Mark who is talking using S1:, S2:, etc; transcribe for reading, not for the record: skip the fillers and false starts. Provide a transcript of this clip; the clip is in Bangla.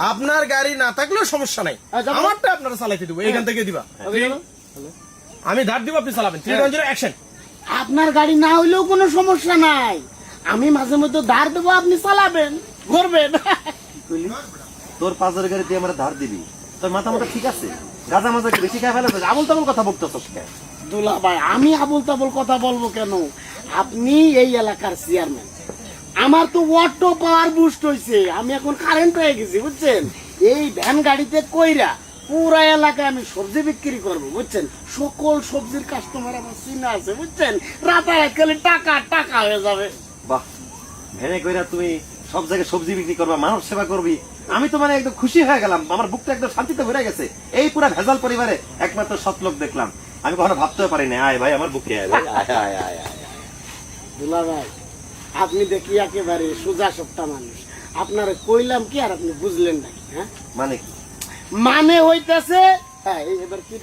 S1: আপনার গাড়ি না থাকলেও সমস্যা নাই, আমারটা আপনারা চালাইতে দেবো, এখান থেকে দিবা। আমি ধার দিব, আপনি চালাবেন। 3 2 1 অ্যাকশন।
S2: আপনার গাড়ি না হইলেও কোনো সমস্যা নাই, আমি মাঝে মধ্যে ধার দেবো, আপনি চালাবেন, ঘুরবেন।
S3: তোর পাঁচের গাড়ি দিয়ে আমার ধার দিবি? তোর মাথা মাথা ঠিক আছে? গাঁজা মাজা বেশি খাই ফেলে আবল তাবল কথা বলতেছ।
S2: দুলা ভাই, আমি আবল তাবল কথা বলবো কেন? আপনি এই এলাকার চেয়ারম্যান, আমার তো অটো পাওয়ার বুস্ট হয়েছে, আমি এখন কারেন্ট হয়ে গেছি, বুঝছেন? এই ভ্যান গাড়িতে কইরা পুরা এলাকায় আমি সবজি বিক্রি করবো, বুঝছেন? সকল সবজির কাস্টমার আমার চিনা আছে, বুঝছেন? রাতারাত খালি টাকা টাকা হয়ে যাবে।
S3: বাহ, ভেনে কইরা তুমি সব জায়গায় সবজি বিক্রি করবা, মানব সেবা করবি, আমি তো মানে একদম খুশি হয়ে গেলাম, আমার বুকটা একদম শান্তিতে ভরে গেছে। এই পুরা ভেজাল পরিবারে একমাত্র সৎ লোক দেখলাম, আমি কখনো ভাবতেও পারিনি। আয় ভাই, আমার বুকে আয় ভাই, আয় আয় আয় আয়।
S2: দুলা ভাই, আপনি দেখি একেবারে সোজা সপ্তাহ মানুষ, আপনারা কইলাম কি আর আপনি বুঝলেন নাকি? হ্যাঁ,
S3: মানে কি?
S2: মানে হইতেছে, হ্যাঁ, এবার কি